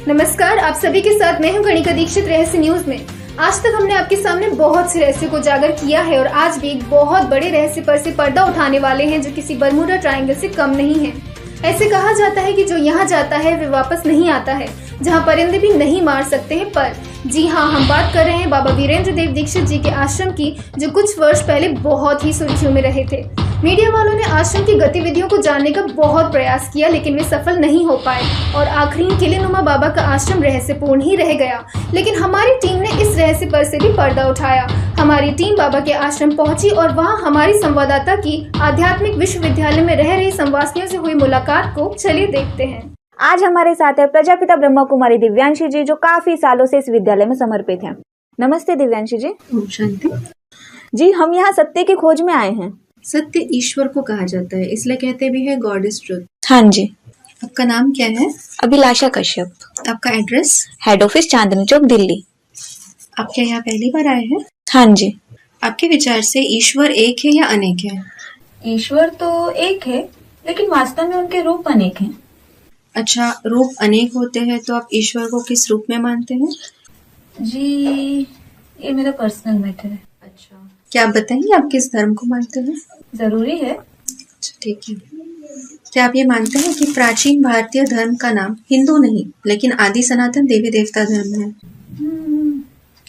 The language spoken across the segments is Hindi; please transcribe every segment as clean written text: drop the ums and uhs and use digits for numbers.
नमस्कार, आप सभी के साथ मैं हूं गणिका दीक्षित रहस्य न्यूज में। आज तक हमने आपके सामने बहुत से रहस्य को उजागर किया है और आज भी एक बहुत बड़े रहस्य पर से पर्दा उठाने वाले हैं जो किसी बरमूडा ट्रायंगल से कम नहीं है। ऐसे कहा जाता है कि जो यहाँ जाता है वे वापस नहीं आता है, जहाँ परिंदे भी नहीं मार सकते हैं पर। जी हाँ, हम बात कर रहे हैं बाबा वीरेंद्र देव दीक्षित जी के आश्रम की, जो कुछ वर्ष पहले बहुत ही सुर्खियों में रहे थे। मीडिया वालों ने आश्रम की गतिविधियों को जानने का बहुत प्रयास किया, लेकिन वे सफल नहीं हो पाए और आखिरी किलेनुमा बाबा का आश्रम रहस्यपूर्ण ही रह गया। लेकिन हमारी टीम ने इस रहस्य पर से भी पर्दा उठाया। हमारी टीम बाबा के आश्रम पहुंची और वहां हमारी संवाददाता की आध्यात्मिक विश्वविद्यालय में रह रही संवासियों से हुई मुलाकात को चलिए देखते हैं। आज हमारे साथ है प्रजापिता ब्रह्मा कुमारी दिव्यांशी जी, जो काफी सालों से इस विद्यालय में समर्पित हैं। नमस्ते दिव्यांशी जी। ओम शांति जी, हम यहाँ सत्य की खोज में आए हैं। सत्य ईश्वर को कहा जाता है, इसलिए कहते भी है गॉड इज ट्रुथ। हाँ जी। आपका नाम क्या है? अभिलाषा कश्यप। आपका address? Head office Chandni Chowk, Delhi. आप क्या यहाँ पहली बार आए हैं? हाँ जी। आपके विचार से ईश्वर एक है या अनेक है? ईश्वर तो एक है, लेकिन वास्तव में उनके रूप अनेक हैं। अच्छा, रूप अनेक होते हैं तो आप ईश्वर को किस रूप में मानते हैं? जी, ये मेरा पर्सनल मैटर है। अच्छा, क्या आप बताएंगे आप किस धर्म को मानते हैं? जरूरी है। अच्छा, ठीक है। क्या आप ये मानते हैं कि प्राचीन भारतीय धर्म का नाम हिंदू नहीं लेकिन आदि सनातन देवी देवता धर्म है?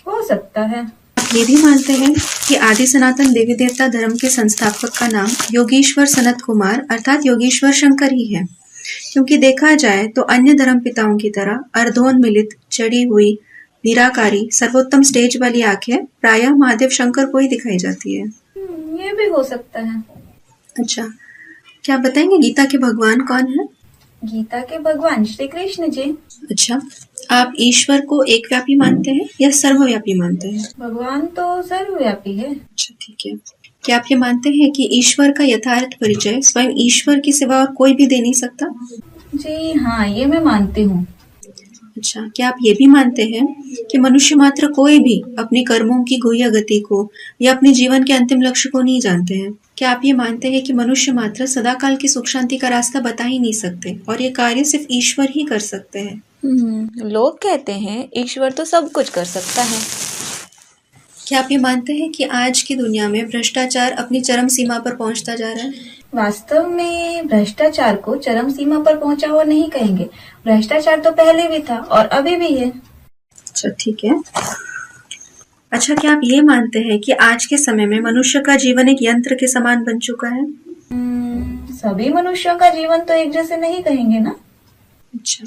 हो सकता है। आप ये भी मानते हैं कि आदि सनातन देवी देवता धर्म के संस्थापक का नाम योगीश्वर सनत कुमार अर्थात योगेश्वर शंकर ही है? क्योंकि देखा जाए तो अन्य धर्म पिताओं की तरह अर्धोन्मिलित, चढ़ी हुई, निराकारी, सर्वोत्तम स्टेज वाली आंखें प्रायः महादेव शंकर को ही दिखाई जाती है। ये भी हो सकता है। अच्छा, क्या आप बताएंगे गीता के भगवान कौन है? गीता के भगवान श्री कृष्ण जी। अच्छा, आप ईश्वर को एक व्यापी मानते हैं या सर्वव्यापी मानते हैं? भगवान तो सर्वव्यापी है। अच्छा, ठीक है। क्या आप ये मानते हैं कि ईश्वर का यथार्थ परिचय स्वयं ईश्वर के सिवा और कोई भी दे नहीं सकता? जी हाँ, ये मैं मानती हूँ। अच्छा, क्या आप ये भी मानते हैं कि मनुष्य मात्र कोई भी अपने कर्मों की गुह्य गति को या अपने जीवन के अंतिम लक्ष्य को नहीं जानते हैं? क्या आप ये मानते हैं कि मनुष्य मात्र सदाकाल की सुख शांति का रास्ता बता ही नहीं सकते और ये कार्य सिर्फ ईश्वर ही कर सकते हैं? लोग कहते हैं ईश्वर तो सब कुछ कर सकता है। क्या आप ये मानते हैं कि आज की दुनिया में भ्रष्टाचार अपनी चरम सीमा पर पहुंचता जा रहा है? वास्तव में भ्रष्टाचार को चरम सीमा पर पहुंचा हुआ नहीं कहेंगे। भ्रष्टाचार तो पहले भी था और अभी भी है। अच्छा, ठीक है। अच्छा, क्या आप ये मानते हैं कि आज के समय में मनुष्य का जीवन एक यंत्र के समान बन चुका है? सभी मनुष्यों का जीवन तो एक जैसे नहीं कहेंगे ना। अच्छा,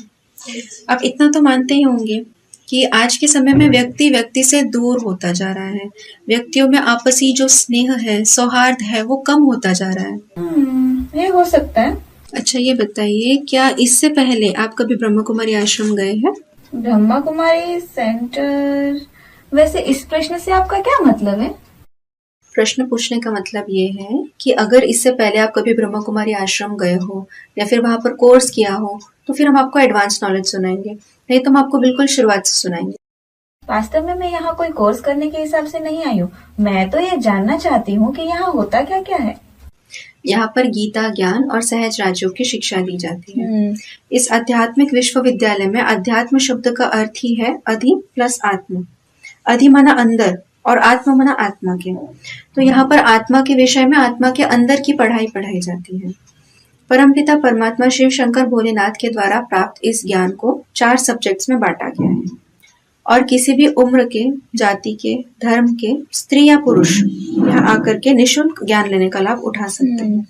आप इतना तो मानते ही होंगे कि आज के समय में व्यक्ति व्यक्ति से दूर होता जा रहा है। व्यक्तियों में आपसी जो स्नेह है, सौहार्द है, वो कम होता जा रहा है। ये हो सकता है। अच्छा, ये बताइए, क्या इससे पहले आप कभी ब्रह्मा कुमारी आश्रम गए हैं? ब्रह्मा कुमारी सेंटर, वैसे इस प्रश्न से आपका क्या मतलब है? प्रश्न पूछने का मतलब ये है कि अगर इससे पहले आप कभी ब्रह्मा कुमारी आश्रम गए हो या फिर वहां पर कोर्स किया हो तो फिर हम आपको एडवांस नॉलेज सुनाएंगे, नहीं तो हम आपको बिल्कुल शुरुआत से सुनाएंगे। वास्तव में मैं यहाँ कोई कोर्स करने के हिसाब से नहीं आई हूँ। मैं तो ये जानना चाहती हूँ कि यहाँ होता क्या क्या है। यहाँ पर गीता, ज्ञान और सहज राजयोग की शिक्षा दी जाती है। इस आध्यात्मिक विश्वविद्यालय में अध्यात्म शब्द का अर्थ ही है अधि प्लस आत्मा। अधि माना अंदर और आत्मा माना आत्मा के। तो यहाँ पर आत्मा के विषय में आत्मा के अंदर की पढ़ाई जाती है। परमपिता परमात्मा शिव शंकर भोलेनाथ के द्वारा प्राप्त इस ज्ञान को 4 सब्जेक्ट्स में बांटा गया है और किसी भी उम्र के, जाति के, धर्म के, स्त्री या पुरुष यहाँ आकर के निःशुल्क ज्ञान लेने का लाभ उठा सकते हैं।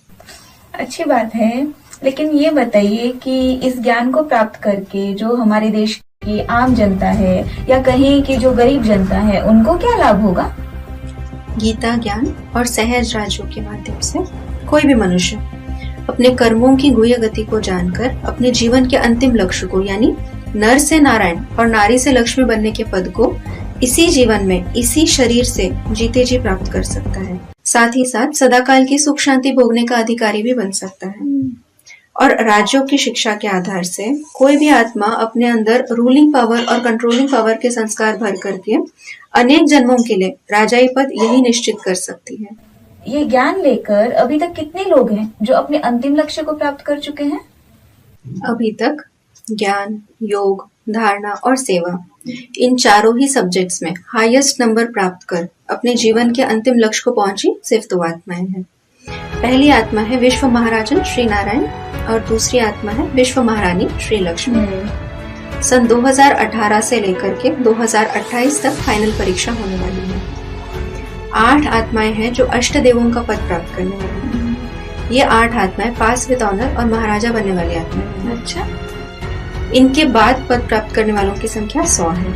अच्छी बात है, लेकिन ये बताइए कि इस ज्ञान को प्राप्त करके जो हमारे देश की आम जनता है या कहीं की जो गरीब जनता है, उनको क्या लाभ होगा? गीता, ज्ञान और सहज राजयोग के माध्यम से कोई भी मनुष्य अपने कर्मों की गुह्य गति को जानकर अपने जीवन के अंतिम लक्ष्य को, यानी नर से नारायण और नारी से लक्ष्मी बनने के पद को इसी जीवन में, इसी शरीर से जीते जी प्राप्त कर सकता है। साथ ही साथ सदाकाल की सुख शांति भोगने का अधिकारी भी बन सकता है। और राजयोग की शिक्षा के आधार से कोई भी आत्मा अपने अंदर रूलिंग पावर और कंट्रोलिंग पावर के संस्कार भर करके अनेक जन्मों के लिए राजाई पद यही निश्चित कर सकती है। ये ज्ञान लेकर अभी तक कितने लोग हैं जो अपने अंतिम लक्ष्य को प्राप्त कर चुके हैं? अभी तक ज्ञान, योग, धारणा और सेवा, इन चारों ही सब्जेक्ट्स में हाईएस्ट नंबर प्राप्त कर अपने जीवन के अंतिम लक्ष्य को पहुंची सिर्फ 2 आत्माएं हैं। पहली आत्मा है विश्व महाराजन श्री नारायण और दूसरी आत्मा है विश्व महारानी श्री लक्ष्मी। सन 2018 से लेकर के 2028 तक फाइनल परीक्षा होने वाली है। 8 आत्माएं हैं जो अष्ट देवों का पद प्राप्त करने वाली हैं। ये 8 आत्माएं पास विद ऑनर और महाराजा बनने वाली आत्माएं हैं। अच्छा, इनके बाद पद प्राप्त करने वालों की संख्या 100 है।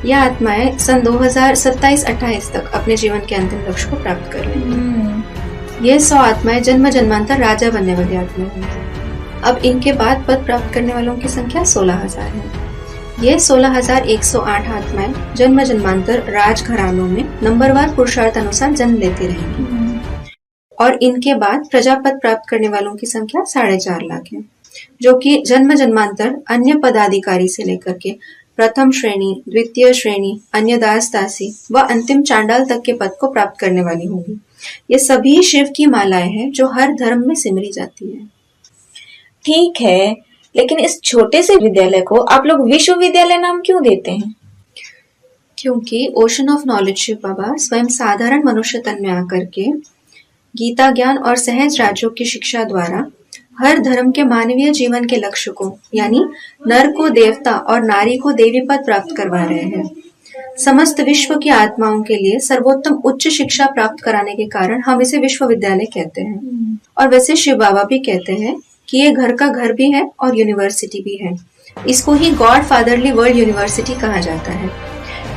ये आत्माएं सन 2027-28 तक अपने जीवन के अंतिम लक्ष्य को प्राप्त कर लेंगी। ये 100 आत्माएं जन्म जन्मांतर राजा बनने वाली आत्माएं हैं। अब इनके बाद पद प्राप्त करने वालों की संख्या 16,000 है। ये 16,108 आत्माएं जन्म जन्मांतर राजघरानों में नंबरवार पुरुषार्थ अनुसार जन्म लेती रहेंगी। और इनके बाद प्रजापद प्राप्त करने वालों की संख्या 4.5 लाख है, जो कि जन्म जन्मांतर अन्य पदाधिकारी से लेकर के प्रथम श्रेणी, द्वितीय श्रेणी, अन्य दास दासी व अंतिम चांडाल तक के पद को प्राप्त करने वाली होंगी। ये सभी शिव की मालाएं हैं जो हर धर्म में सिमरी जाती है। ठीक है, लेकिन इस छोटे से विद्यालय को आप लोग विश्वविद्यालय नाम क्यों देते हैं? क्योंकि ओशन ऑफ नॉलेज शिव बाबा स्वयं साधारण मनुष्य तन में आकर के गीता ज्ञान और सहज राजयोग की शिक्षा द्वारा हर धर्म के मानवीय जीवन के लक्ष्य को, यानी नर को देवता और नारी को देवी पद प्राप्त करवा रहे हैं। समस्त विश्व की आत्माओं के लिए सर्वोत्तम उच्च शिक्षा प्राप्त कराने के कारण हम इसे विश्वविद्यालय कहते हैं। और वैसे शिव बाबा भी कहते हैं कि ये घर का घर भी है और यूनिवर्सिटी भी है। इसको ही गॉड फादरली वर्ल्ड यूनिवर्सिटी कहा जाता है,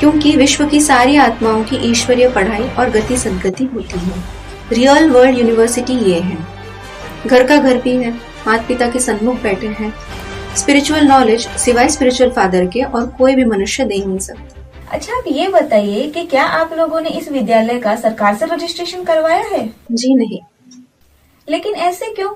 क्योंकि विश्व की सारी आत्माओं की ईश्वरीय पढ़ाई और गति सदगति होती है। रियल वर्ल्ड यूनिवर्सिटी ये है। घर का घर भी है, माता पिता के सन्मुख बैठे हैं। स्पिरिचुअल नॉलेज सिवाय स्पिरिचुअल फादर के और कोई भी मनुष्य दे नहीं सकता। अच्छा, आप ये बताइए कि क्या आप लोगों ने इस विद्यालय का सरकार से रजिस्ट्रेशन करवाया है? जी नहीं। लेकिन ऐसे क्यों?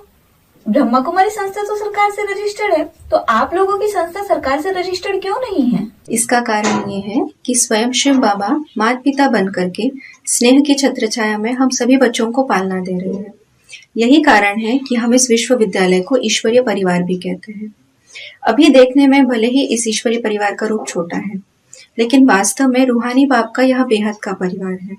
ब्रह्मा कुमारी संस्था तो सरकार से रजिस्टर्ड है, तो आप लोगों की संस्था सरकार से रजिस्टर्ड क्यों नहीं है? इसका कारण ये है कि स्वयं शिव बाबा माता पिता बन करके स्नेह की छत्र छाया में हम सभी बच्चों को पालना दे रहे हैं। यही कारण है कि हम इस विश्वविद्यालय को ईश्वरीय परिवार भी कहते हैं। अभी देखने में भले ही इस ईश्वरीय परिवार का रूप छोटा है, लेकिन वास्तव में रूहानी बाप का यह बेहद का परिवार है।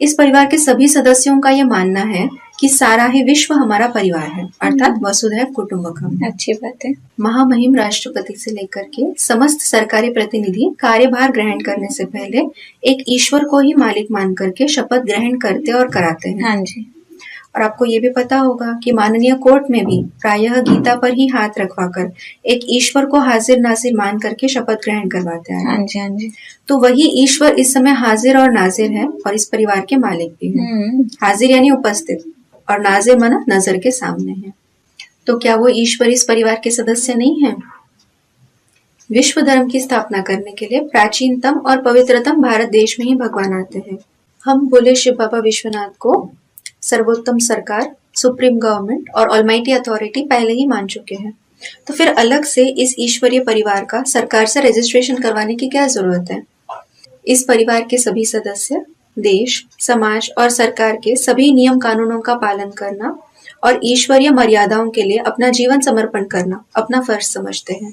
इस परिवार के सभी सदस्यों का यह मानना है कि सारा ही विश्व हमारा परिवार है, अर्थात वसुधैव कुटुंबकम। अच्छी बात है। महामहिम राष्ट्रपति से लेकर के समस्त सरकारी प्रतिनिधि कार्यभार ग्रहण करने से पहले एक ईश्वर को ही मालिक मान करके शपथ ग्रहण करते और कराते हैं। हाँ जी। और आपको ये भी पता होगा कि माननीय कोर्ट में भी प्रायः गीता पर ही हाथ रखवाकर एक ईश्वर को हाजिर नाजिर मान करके शपथ ग्रहण करवाते हैं। हाँ जी, हाँ जी। तो वही ईश्वर इस समय हाजिर और नाजिर है और इस परिवार के मालिक भी है। हाजिर यानी उपस्थित और नाजिर माना नजर के सामने है। तो क्या वो ईश्वर इस परिवार के सदस्य नहीं है? विश्व धर्म की स्थापना करने के लिए प्राचीनतम और पवित्रतम भारत देश में ही भगवान आते हैं। हम बोले शिव बाबा विश्वनाथ को सर्वोत्तम सरकार, सुप्रीम गवर्नमेंट और ऑलमाइटी अथॉरिटी पहले ही मान चुके हैं, तो फिर अलग से इस ईश्वरीय परिवार का सरकार से रजिस्ट्रेशन करवाने की क्या जरूरत है? इस परिवार के सभी सदस्य देश, समाज और सरकार के सभी नियम कानूनों का पालन करना और ईश्वरीय मर्यादाओं के लिए अपना जीवन समर्पण करना अपना फर्ज समझते हैं।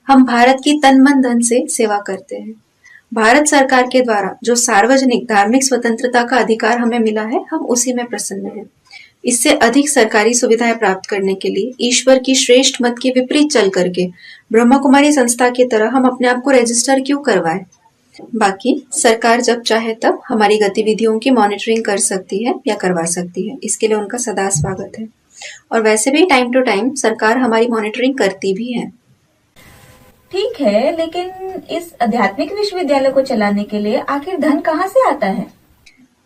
हम भारत की तन मन धन से सेवा करते हैं। भारत सरकार के द्वारा जो सार्वजनिक धार्मिक स्वतंत्रता का अधिकार हमें मिला है, हम उसी में प्रसन्न हैं। इससे अधिक सरकारी सुविधाएं प्राप्त करने के लिए ईश्वर की श्रेष्ठ मत के विपरीत चल करके ब्रह्मा कुमारी संस्था की तरह हम अपने आप को रजिस्टर क्यों करवाएं? बाकी सरकार जब चाहे तब हमारी गतिविधियों की मॉनिटरिंग कर सकती है या करवा सकती है, इसके लिए उनका सदा स्वागत है। और वैसे भी टाइम टू टाइम सरकार हमारी मॉनिटरिंग करती भी है। ठीक है, लेकिन इस आध्यात्मिक विश्वविद्यालय को चलाने के लिए आखिर धन कहाँ से आता है?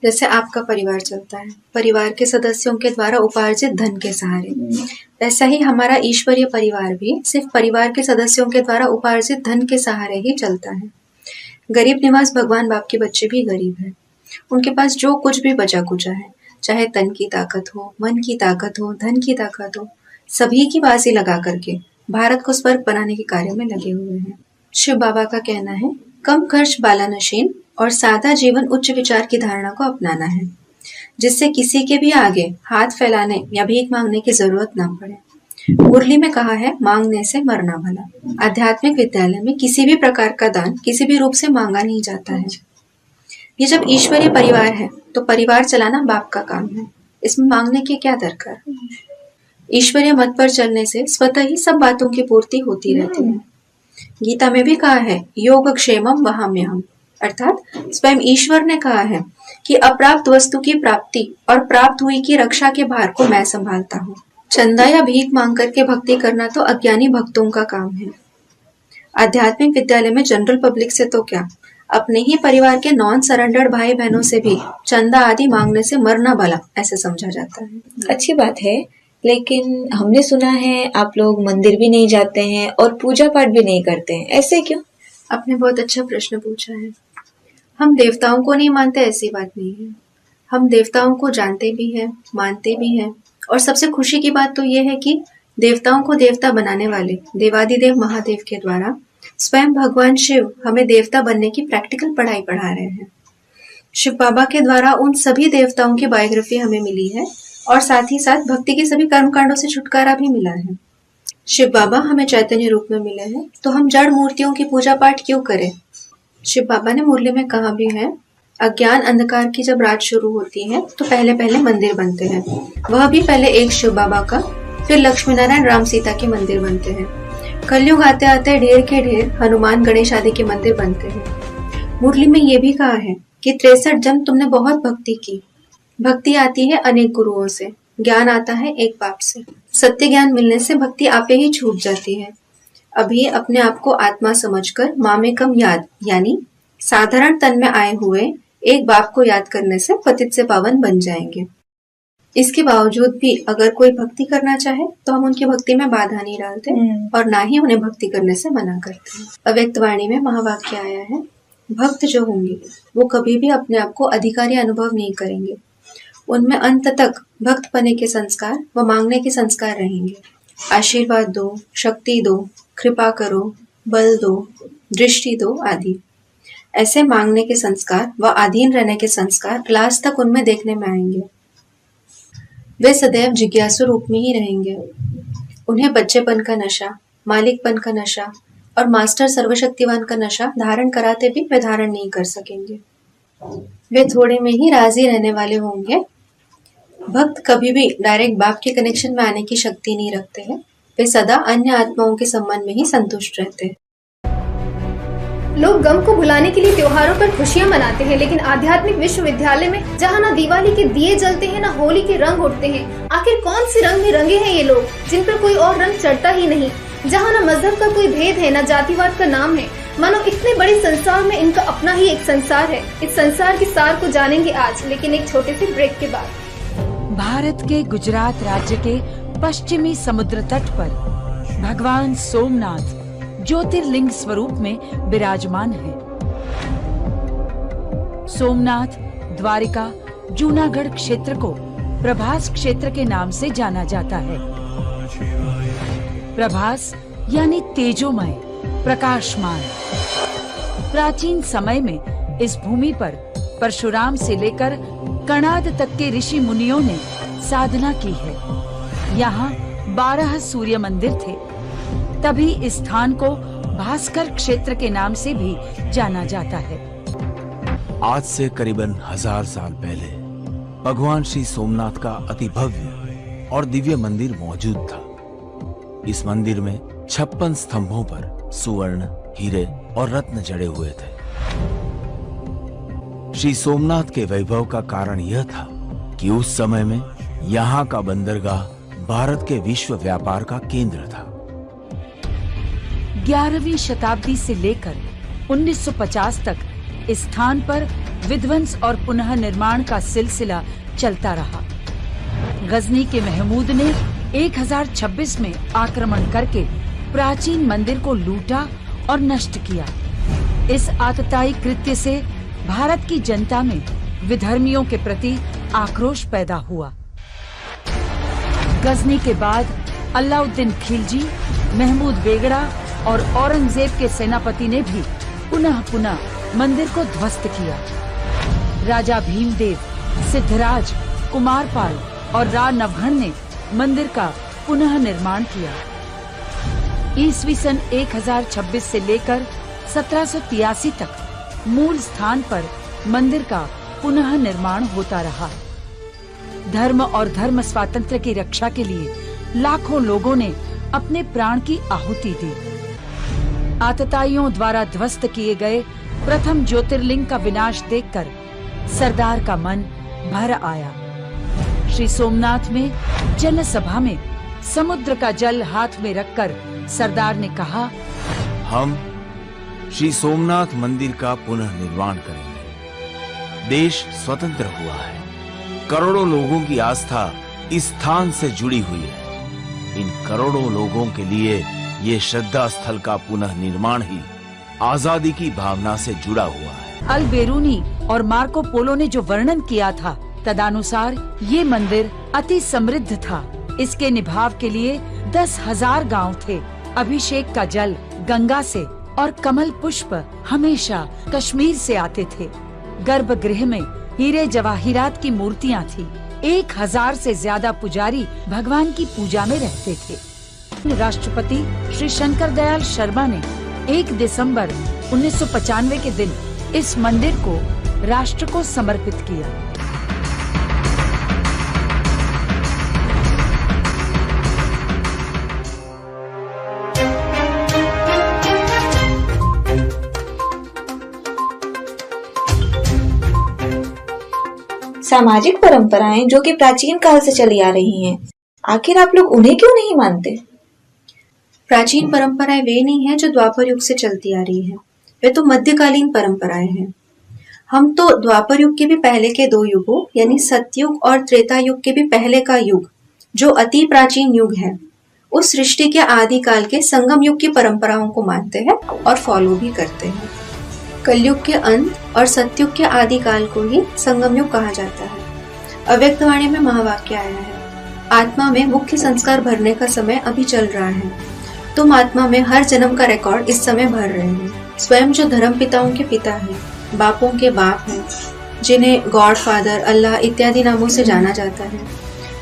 जैसे आपका परिवार चलता है, परिवार के सदस्यों के द्वारा उपार्जित धन के सहारे, वैसा ही हमारा ईश्वरीय परिवार भी सिर्फ परिवार के सदस्यों के द्वारा उपार्जित धन के सहारे ही चलता है। गरीब निवास भगवान बाप के बच्चे भी गरीब हैं। उनके पास जो कुछ भी बचा कुचा है, चाहे तन की ताकत हो, मन की ताकत हो, धन की ताकत हो, सभी की बाजी लगा करके भारत को स्वर्ग बनाने के कार्य में लगे हुए हैं। शिव बाबा का कहना है, कम खर्च बालानशीन और सादा जीवन उच्च विचार की धारणा को अपनाना है, जिससे किसी के भी आगे हाथ फैलाने या भीख मांगने की जरूरत ना पड़े। मुरली में कहा है मांगने से मरना भला। आध्यात्मिक विद्यालय में किसी भी प्रकार का दान किसी भी रूप से मांगा नहीं जाता है। ये जब ईश्वरीय परिवार है तो परिवार चलाना बाप का काम है, इसमें मांगने की क्या दरकार। ईश्वरीय मत पर चलने से स्वतः ही सब बातों की पूर्ति होती रहती है। गीता में भी कहा है योगक्षेमम वहाम्यहम्, अर्थात स्वयं ईश्वर ने कहा है कि अप्राप्त वस्तु की प्राप्ति और प्राप्त हुई की रक्षा के भार को मैं संभालता हूँ। चंदा या भीख मांग करके भक्ति करना तो अज्ञानी भक्तों का काम है। आध्यात्मिक विद्यालय में जनरल पब्लिक से तो क्या, अपने ही परिवार के नॉन सरेंडर्ड भाई बहनों से भी चंदा आदि मांगने से मरना भला ऐसे समझा जाता है। अच्छी बात है, लेकिन हमने सुना है आप लोग मंदिर भी नहीं जाते हैं और पूजा पाठ भी नहीं करते हैं, ऐसे क्यों? आपने बहुत अच्छा प्रश्न पूछा है। हम देवताओं को नहीं मानते ऐसी बात नहीं है, हम देवताओं को जानते भी हैं, मानते भी हैं। और सबसे खुशी की बात तो यह है कि देवताओं को देवता बनाने वाले देवादिदेव महादेव के द्वारा स्वयं भगवान शिव हमें देवता बनने की प्रैक्टिकल पढ़ाई पढ़ा रहे हैं। शिव बाबा के द्वारा उन सभी देवताओं की बायोग्राफी हमें मिली है और साथ ही साथ भक्ति के सभी कर्मकांडों से छुटकारा भी मिला है। शिव बाबा हमें चैतन्य रूप में मिले हैं, तो हम जड़ मूर्तियों की पूजा पाठ क्यों करें। शिव बाबा ने मुरली में कहा भी है, अज्ञान अंधकार की जब रात शुरू होती है तो पहले पहले मंदिर बनते हैं, वह भी पहले एक शिव बाबा का, फिर लक्ष्मी नारायण राम सीता के मंदिर बनते हैं। कलयुग आते आते ढेर के ढेर हनुमान गणेश आदि के मंदिर बनते हैं। मुरली में ये भी कहा है कि 63 जन्म तुमने बहुत भक्ति की। भक्ति आती है अनेक गुरुओं से, ज्ञान आता है एक बाप से। सत्य ज्ञान मिलने से भक्ति आपे ही छूट जाती है। अभी अपने आप को आत्मा समझकर मामेकम याद यानी साधारण तन में आए हुए एक बाप को याद करने से पतित से पावन बन जाएंगे। इसके बावजूद भी अगर कोई भक्ति करना चाहे तो हम उनकी भक्ति में बाधा नहीं डालते और ना ही उन्हें भक्ति करने से मना करते हैं। अव्यक्त वाणी में महावाक्य आया है, भक्त जो होंगे वो कभी भी अपने आप को अधिकारी अनुभव नहीं करेंगे। उनमें अंत तक भक्त बने के संस्कार व मांगने के संस्कार रहेंगे। आशीर्वाद दो, शक्ति दो, कृपा करो, बल दो, दृष्टि दो आदि। ऐसे मांगने के संस्कार व अधीन रहने के संस्कार लास्ट तक उनमें देखने में आएंगे। वे सदैव जिज्ञासु रूप में ही रहेंगे। उन्हें बच्चेपन का नशा, मालिकपन का नशा और मास्टर सर्वशक्तिवान का नशा धारण कराते भी वे धारण नहीं कर सकेंगे। वे थोड़े में ही राजी रहने वाले होंगे। भक्त कभी भी डायरेक्ट बाप के कनेक्शन में आने की शक्ति नहीं रखते हैं। वे सदा अन्य आत्माओं के संबंध में ही संतुष्ट रहते हैं। लोग गम को भुलाने के लिए त्योहारों पर खुशियां मनाते हैं, लेकिन आध्यात्मिक विश्वविद्यालय में जहां ना दिवाली के दिए जलते हैं ना होली के रंग उड़ते हैं, आखिर कौन से रंग में रंगे हैं ये लोग जिन पर कोई और रंग चढ़ता ही नहीं। जहां ना मजहब का कोई भेद है, ना जातिवाद का नाम है, मानो इतने बड़े संसार में इनका अपना ही एक संसार है। इस संसार के सार को जानेंगे आज, लेकिन एक छोटे से ब्रेक के बाद। भारत के गुजरात राज्य के पश्चिमी समुद्र तट पर भगवान सोमनाथ ज्योतिर्लिंग स्वरूप में विराजमान है। सोमनाथ द्वारिका जूनागढ़ क्षेत्र को प्रभास क्षेत्र के नाम से जाना जाता है। प्रभास यानी तेजोमय, प्रकाशमान। प्राचीन समय में इस भूमि पर परशुराम से लेकर कणाद तक के ऋषि मुनियों ने साधना की है। यहाँ 12 सूर्य मंदिर थे। तभी इस स्थान को भास्कर क्षेत्र के नाम से भी जाना जाता है। आज से करीबन 1000 साल पहले भगवान श्री सोमनाथ का अति भव्य और दिव्य मंदिर मौजूद था। इस मंदिर में 56 स्तंभों पर सुवर्ण, हीरे और रत्न जड़े हुए थे। श्री सोमनाथ के वैभव का कारण यह था कि उस समय में यहाँ का बंदरगाह भारत के विश्व व्यापार का केंद्र था। 11वीं शताब्दी से लेकर 1950 तक इस स्थान पर विध्वंस और पुनः निर्माण का सिलसिला चलता रहा। गजनी के महमूद ने 1026 में आक्रमण करके प्राचीन मंदिर को लूटा और नष्ट किया। इस आतताई कृत्य से भारत की जनता में विधर्मियों के प्रति आक्रोश पैदा हुआ। गजनी के बाद अलाउद्दीन खिलजी, महमूद बेगड़ा और औरंगजेब के सेनापति ने भी पुनः मंदिर को ध्वस्त किया। राजा भीमदेव, सिद्धराज, कुमारपाल और राव नवघन ने मंदिर का पुनः निर्माण किया। ईस्वी सन 1026 से लेकर 1783 तक मूल स्थान पर मंदिर का पुनः निर्माण होता रहा। धर्म और धर्म स्वातंत्र्य की रक्षा के लिए लाखों लोगों ने अपने प्राण की आहुति दी। आतताइयों द्वारा ध्वस्त किए गए प्रथम ज्योतिर्लिंग का विनाश देखकर सरदार का मन भर आया। श्री सोमनाथ में जनसभा में समुद्र का जल हाथ में रखकर सरदार ने कहा, हम श्री सोमनाथ मंदिर का पुनः निर्माण करेंगे। देश स्वतंत्र हुआ है, करोड़ों लोगों की आस्था इस स्थान से जुड़ी हुई है। इन करोड़ों लोगों के लिए ये श्रद्धा स्थल का पुनः निर्माण ही आजादी की भावना से जुड़ा हुआ है। अल बेरूनी और मार्को पोलो ने जो वर्णन किया था, तदानुसार ये मंदिर अति समृद्ध था। इसके निभाव के लिए 10,000 गांव थे। अभिषेक का जल गंगा से और कमल पुष्प हमेशा कश्मीर से आते थे। गर्भगृह में हीरे जवाहिरात की मूर्तियां थी। 1,000 से ज्यादा पुजारी भगवान की पूजा में रहते थे। राष्ट्रपति श्री शंकर दयाल शर्मा ने 1 दिसंबर 1995 के दिन इस मंदिर को राष्ट्र को समर्पित किया। सामाजिक परंपराएं जो कि प्राचीन काल से चली आ रही हैं, आखिर आप लोग उन्हें क्यों नहीं मानते? प्राचीन परंपराएं वे नहीं है जो द्वापर युग से चलती आ रही है, वे तो मध्यकालीन परंपराएं हैं। हम तो द्वापर युग के भी पहले के 2 युगों यानी सतयुग और त्रेता युग के भी पहले का युग, जो अति प्राचीन युग है, उस सृष्टि के आदि काल के संगम युग की परंपराओं को मानते हैं और फॉलो भी करते हैं। कलयुग के अंत और सतयुग के आदि काल को ही संगम युग कहा जाता है। अव्यक्तवाणी में महावाक्य आया है, आत्मा में मुख्य संस्कार भरने का समय अभी चल रहा है। तुम आत्मा में हर जन्म का रिकॉर्ड इस समय भर रहे हो। स्वयं जो धर्म पिताओं के पिता हैं, बापों के बाप हैं, जिन्हें गॉड फादर, अल्लाह इत्यादि नामों से जाना जाता है,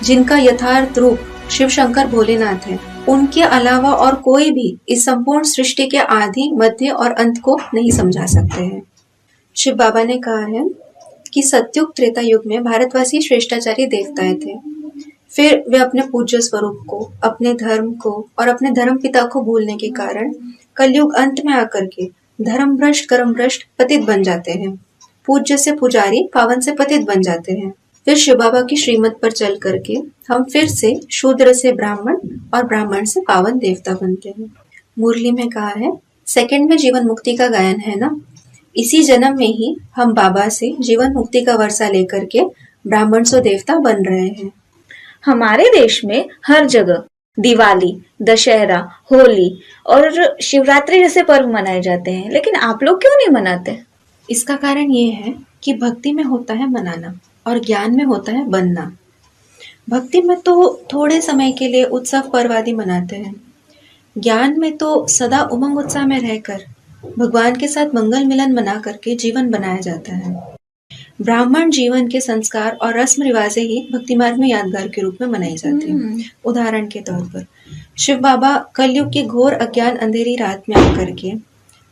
जिनका यथार्थ रूप शिव शंकर भोलेनाथ है, उनके अलावा और कोई भी इस संपूर्ण सृष्टि के आदि, मध्य और अंत को नहीं समझा सकते हैं। शिव बाबा ने कहा है कि सतयुग त्रेता युग में भारतवासी श्रेष्ठाचारी देवताएं थे। फिर वे अपने पूज्य स्वरूप को, अपने धर्म को और अपने धर्म पिता को भूलने के कारण कलयुग अंत में आकर के धर्म भ्रष्ट, कर्म भ्रष्ट, पतित बन जाते हैं। पूज्य से पुजारी, पावन से पतित बन जाते हैं। फिर शिव बाबा की श्रीमत पर चल करके हम फिर से शूद्र से ब्राह्मण और ब्राह्मण से पावन देवता बनते हैं। मुरली में कहा है, सेकंड में जीवन मुक्ति का गायन है ना। इसी जन्म में ही हम बाबा से जीवन मुक्ति का वर्षा लेकर के ब्राह्मण से देवता बन रहे हैं। हमारे देश में हर जगह दिवाली, दशहरा, होली और शिवरात्रि जैसे पर्व मनाए जाते हैं, लेकिन आप लोग क्यों नहीं मनाते? इसका कारण ये है कि भक्ति में होता है मनाना और ज्ञान में होता है बनना। भक्ति में तो थोड़े समय के लिए उत्सव पर्व आदि मनाते हैं, ज्ञान में तो सदा उमंग उत्साह में रहकर भगवान के साथ मंगल मिलन मना करके जीवन बनाया जाता है। ब्राह्मण जीवन के संस्कार और रस्म रिवाजें ही भक्ति मार्ग में यादगार के रूप में मनाई जाती हैं। उदाहरण के तौर पर शिव बाबा कलयुग की घोर अज्ञान अंधेरी रात में आकर के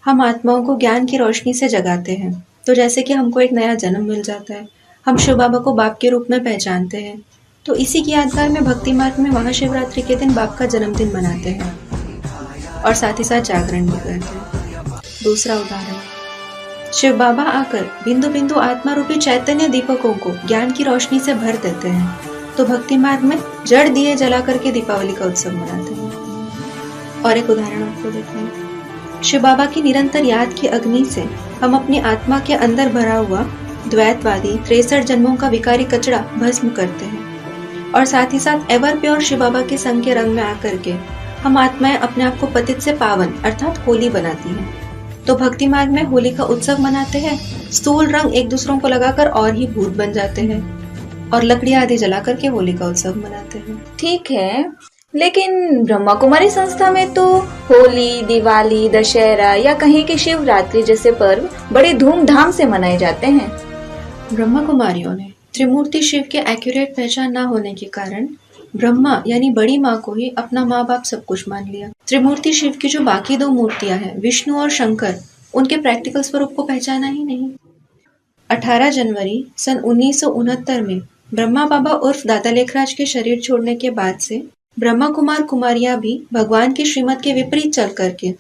हम आत्माओं को ज्ञान की रोशनी से जगाते हैं। तो जैसे कि हमको एक नया जन्म मिल जाता है, हम शिव बाबा को बाप के रूप में पहचानते हैं। तो इसी की यादगार में भक्ति मार्ग में महाशिवरात्रि के दिन बाप का जन्मदिन मनाते हैं और साथ ही साथ जागरण भी करते हैं। दूसरा उदाहरण, शिव बाबा आकर बिंदु बिंदु आत्मा रूपी चैतन्य दीपकों को ज्ञान की रोशनी से भर देते हैं। तो भक्ति मार्ग में जड़ दिए जला करके दीपावली का उत्सव मनाते हैं। और एक उदाहरण आपको देते हैं, शिव बाबा की निरंतर याद की अग्नि से हम अपनी आत्मा के अंदर भरा हुआ द्वैतवादी 63 जन्मों का विकारी कचरा भस्म करते हैं। और साथ ही साथ एवर प्योर शिव बाबा के संग के रंग में आकर के हम आत्माएं अपने आप को पतित से पावन अर्थात होली बनाती हैं। तो भक्ति मार्ग में होली का उत्सव मनाते हैं, स्थूल रंग एक दूसरों को लगाकर और ही भूत बन जाते हैं और लकड़ियां आदि जला करके होली का उत्सव मनाते हैं। ठीक है, लेकिन ब्रह्मा कुमारी संस्था में तो होली, दिवाली, दशहरा या कहीं की शिवरात्रि जैसे पर्व बड़े धूमधाम से मनाए जाते हैं। ब्रह्मा कुमारियों ने त्रिमूर्ति शिव के एक्यूरेट पहचान न होने के कारण ब्रह्मा यानी बड़ी माँ को ही अपना माँ बाप सब कुछ मान लिया। त्रिमूर्ति शिव की जो बाकी दो मूर्तियां हैं, विष्णु और शंकर, उनके प्रैक्टिकल स्वरूप को पहचाना ही नहीं। 18 जनवरी सन 1969 में ब्रह्मा बाबा उर्फ दादा लेखराज के शरीर छोड़ने के बाद से ब्रह्मा कुमार कुमारियां भी भगवान की श्रीमत के विपरीत चल करके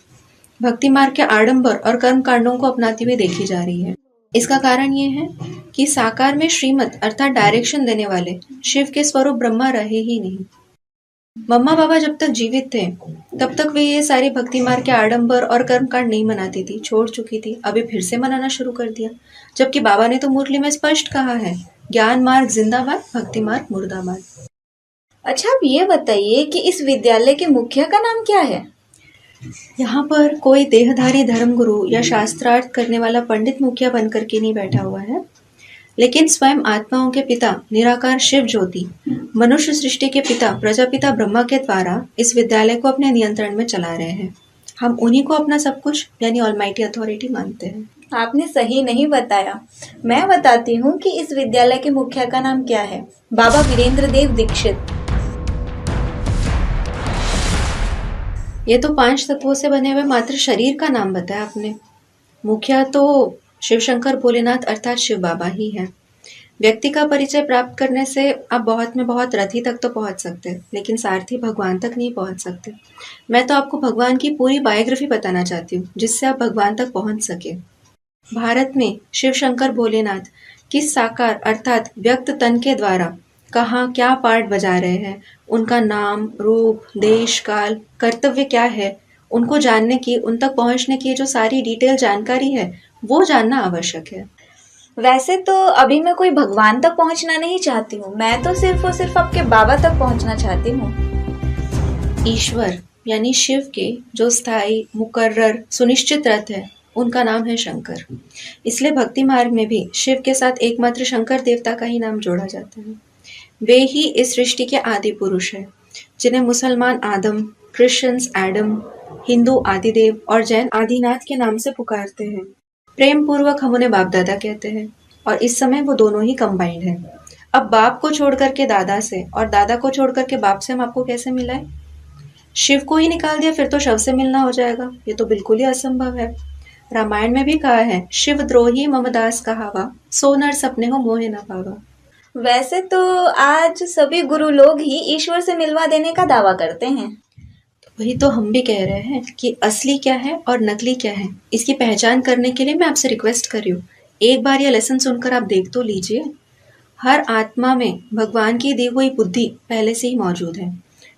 भक्ति मार्ग के आडंबर और कर्म कांडों को अपनाती हुई देखी जा रही है। इसका कारण ये है कि साकार में श्रीमत अर्थात डायरेक्शन देने वाले शिव के स्वरूप ब्रह्मा रहे ही नहीं। मम्मा बाबा जब तक जीवित थे तब तक वे ये सारी भक्ति मार्ग के आडंबर और कर्मकांड नहीं मनाती थी, छोड़ चुकी थी। अभी फिर से मनाना शुरू कर दिया, जबकि बाबा ने तो मुरली में स्पष्ट कहा है, ज्ञान मार्ग जिंदाबाद, भक्ति मार्ग मुर्दाबाद। अच्छा, आप ये बताइए कि इस विद्यालय के मुखिया का नाम क्या है? यहाँ पर कोई देहधारी धर्मगुरु या शास्त्रार्थ करने वाला पंडित मुखिया बनकर के नहीं बैठा हुआ है, लेकिन स्वयं आत्माओं के पिता निराकार शिव ज्योति, मनुष्य सृष्टि के पिता प्रजापिता ब्रह्मा के द्वारा इस विद्यालय को अपने नियंत्रण में चला रहे हैं। हम उन्हीं को अपना सब कुछ यानी ऑलमाइटी अथॉरिटी मानते हैं। आपने सही नहीं बताया। मैं बताती हूँ कि इस विद्यालय के मुखिया का नाम क्या है। बाबा वीरेंद्र देव दीक्षित। ये तो 5 तत्वों से बने हुए मात्र शरीर का नाम बताया आपने। मुखिया तो शिव शंकर भोलेनाथ अर्थात शिव बाबा ही है। व्यक्ति का परिचय प्राप्त करने से आप बहुत में बहुत रथी तक तो पहुंच सकते, लेकिन सारथी भगवान तक नहीं पहुंच सकते। मैं तो आपको भगवान की पूरी बायोग्राफी बताना चाहती हूँ, जिससे आप भगवान तक पहुंच सके। भारत में शिव शंकर भोलेनाथ किस साकार अर्थात व्यक्त तन के द्वारा कहाँ क्या पार्ट बजा रहे हैं, उनका नाम, रूप, देश, काल, कर्तव्य क्या है, उनको जानने की, उन तक पहुंचने की जो सारी डिटेल जानकारी है वो जानना आवश्यक है। वैसे तो अभी मैं कोई भगवान तक पहुंचना नहीं चाहती हूँ, मैं तो सिर्फ और सिर्फ आपके बाबा तक पहुंचना चाहती हूँ। ईश्वर यानी शिव के जो स्थायी, मुकर्रर, सुनिश्चित रथ है, उनका नाम है शंकर। इसलिए भक्ति मार्ग में भी शिव के साथ एकमात्र शंकर देवता का ही नाम जोड़ा जाता है। वे ही इस सृष्टि के आदि पुरुष हैं, जिन्हें मुसलमान आदम, क्रिश्चियंस एडम, हिंदू आदिदेव और जैन आदिनाथ के नाम से पुकारते हैं। प्रेम पूर्वक हम उन्हें बाप दादा कहते हैं, और इस समय वो दोनों ही कंबाइंड हैं। अब बाप को छोड़ करके दादा से और दादा को छोड़ करके बाप से हम आपको कैसे मिलाएं? शिव को ही निकाल दिया फिर तो शव से मिलना हो जाएगा, ये तो बिल्कुल ही असंभव है। रामायण में भी कहा है, शिव द्रोही मम दास कहावा, सो नर सपने हो मोहे न पावा। वैसे तो आज सभी गुरु लोग ही ईश्वर से मिलवा देने का दावा करते हैं। वही तो हम भी कह रहे हैं कि असली क्या है और नकली क्या है, इसकी पहचान करने के लिए मैं आपसे रिक्वेस्ट कर रही हूँ, एक बार यह लेसन सुनकर आप देख तो लीजिए। हर आत्मा में भगवान की दी हुई बुद्धि पहले से ही मौजूद है,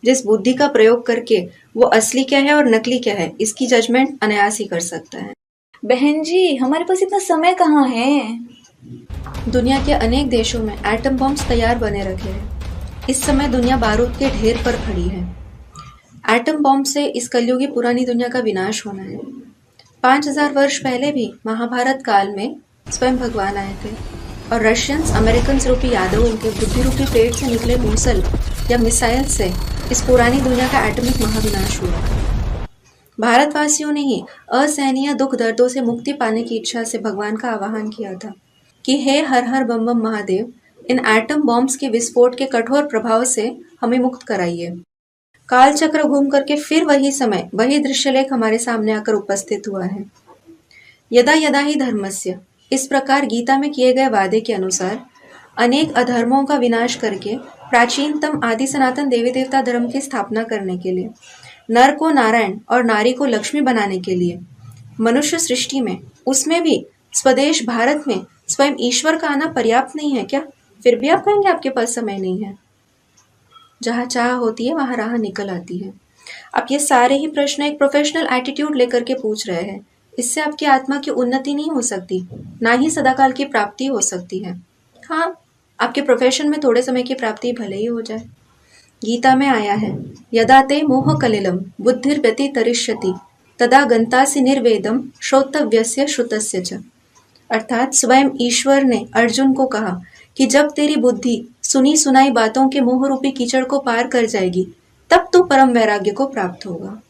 जिस बुद्धि का प्रयोग करके वो असली क्या है और नकली क्या है इसकी जजमेंट अनायास ही कर सकता है। बहन जी, हमारे पास इतना समय कहाँ है? दुनिया के अनेक देशों में एटम बॉम्ब्स तैयार बने रखे हैं। इस समय दुनिया बारूद के ढेर पर खड़ी है। एटम बॉम्ब से इस कलयुगी पुरानी दुनिया का विनाश होना है। 5000 वर्ष पहले भी महाभारत काल में स्वयं भगवान आए थे और रशियंस, अमेरिकन रूपी यादव उनके बुद्धि रूपी पेट से निकले मूसल या मिसाइल से इस पुरानी दुनिया का एटमिक महाविनाश हुआ। भारतवासियों ने ही असहनीय दुख दर्दों से मुक्ति पाने की इच्छा से भगवान का आह्वान किया था कि हे हर हर बम बम महादेव, इन एटम बॉम्ब्स के विस्फोट के कठोर प्रभाव से हमें मुक्त कराइए। काल चक्र घूम करके फिर वही समय, वही दृश्यलेख हमारे सामने आकर उपस्थित हुआ है। यदा यदा ही धर्मस्य, इस प्रकार गीता में किए गए वादे के अनुसार अनेक अधर्मों का विनाश करके प्राचीनतम आदि सनातन देवी देवता धर्म की स्थापना करने के लिए, नर को नारायण और नारी को लक्ष्मी बनाने के लिए, मनुष्य सृष्टि में, उसमें भी स्वदेश भारत में स्वयं ईश्वर का आना पर्याप्त नहीं है क्या? फिर भी आप कहेंगे आपके पास समय नहीं है। जहाँ चाह होती है वहाँ राह निकल आती है। आप ये सारे ही प्रश्न एक प्रोफेशनल एटीट्यूड लेकर के पूछ रहे हैं। इससे आपकी आत्मा की उन्नति नहीं हो सकती, ना ही सदाकाल की प्राप्ति हो सकती है। हाँ, आपके प्रोफेशन में थोड़े समय की प्राप्ति भले ही हो जाए। गीता में आया है, यदा ते मोह कलिलम बुद्धिर व्यति तरिष्यति तदा गंतासि निर्वेदम श्रोतव्यस्य श्रुतस्य च। अर्थात स्वयं ईश्वर ने अर्जुन को कहा कि जब तेरी बुद्धि सुनी सुनाई बातों के मोह रूपी कीचड़ को पार कर जाएगी, तब तू परम वैराग्य को प्राप्त होगा।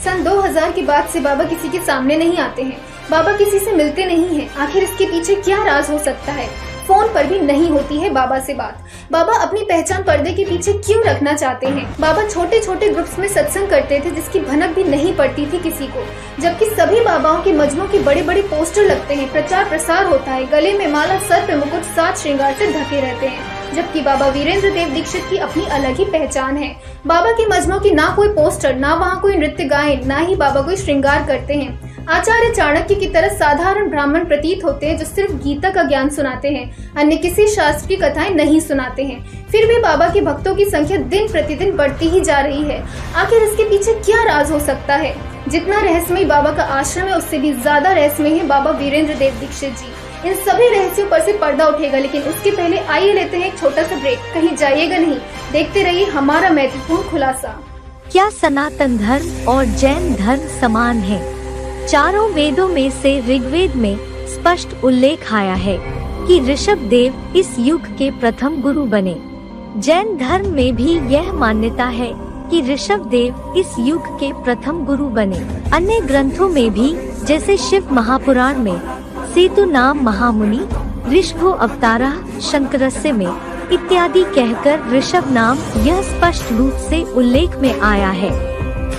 सन 2000 के बाद से बाबा किसी के सामने नहीं आते हैं, बाबा किसी से मिलते नहीं हैं। आखिर इसके पीछे क्या राज हो सकता है? फोन पर भी नहीं होती है बाबा से बात। बाबा अपनी पहचान पर्दे के पीछे क्यों रखना चाहते हैं? बाबा छोटे छोटे ग्रुप्स में सत्संग करते थे जिसकी भनक भी नहीं पड़ती थी किसी को, जबकि सभी बाबाओं के मजमों के बड़े बड़े पोस्टर लगते हैं, प्रचार प्रसार होता है, गले में माला, सर पे मुकुट, सात श्रृंगार से ढके रहते हैं। जबकि बाबा वीरेंद्र देव दीक्षित की अपनी अलग ही पहचान है। बाबा के मजमों की ना कोई पोस्टर, ना वहाँ कोई नृत्य गायन, ना ही बाबा कोई श्रृंगार करते हैं। आचार्य चाणक्य की तरह साधारण ब्राह्मण प्रतीत होते हैं जो सिर्फ गीता का ज्ञान सुनाते हैं, अन्य किसी शास्त्र की कथाएं नहीं सुनाते हैं। फिर भी बाबा के भक्तों की संख्या दिन प्रतिदिन बढ़ती ही जा रही है। आखिर इसके पीछे क्या राज हो सकता है? जितना रहस्यमय बाबा का आश्रम है उससे भी ज्यादा रहस्यमय है बाबा वीरेंद्र देव दीक्षित जी। इन सभी रहस्यों पर से पर्दा उठेगा, लेकिन उसके पहले आइए लेते हैं एक छोटा सा ब्रेक। कहीं जाइएगा नहीं, देखते रहिए हमारा महत्वपूर्ण खुलासा। क्या सनातन धर्म और जैन धर्म समान है? चारों वेदों में से ऋग्वेद में स्पष्ट उल्लेख आया है कि ऋषभ देव इस युग के प्रथम गुरु बने। जैन धर्म में भी यह मान्यता है कि ऋषभ देव इस युग के प्रथम गुरु बने। अन्य ग्रंथों में भी, जैसे शिव महापुराण में सेतु नाम महामुनि ऋषभो अवतारः शंकरस्य में इत्यादि कहकर ऋषभ नाम यह स्पष्ट रूप से उल्लेख में आया है।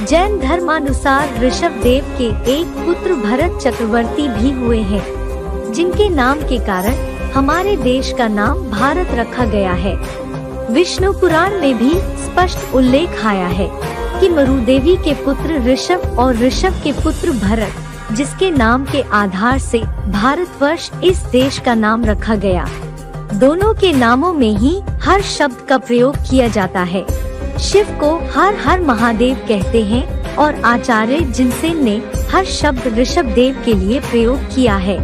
जैन धर्मानुसार ऋषभ देव के एक पुत्र भरत चक्रवर्ती भी हुए हैं, जिनके नाम के कारण हमारे देश का नाम भारत रखा गया है। विष्णु पुराण में भी स्पष्ट उल्लेख आया है कि मरुदेवी के पुत्र ऋषभ और ऋषभ के पुत्र भरत, जिसके नाम के आधार से भारतवर्ष इस देश का नाम रखा गया। दोनों के नामों में ही हर शब्द का प्रयोग किया जाता है। शिव को हर हर महादेव कहते हैं और आचार्य जिनसेन ने हर शब्द ऋषभ देव के लिए प्रयोग किया है।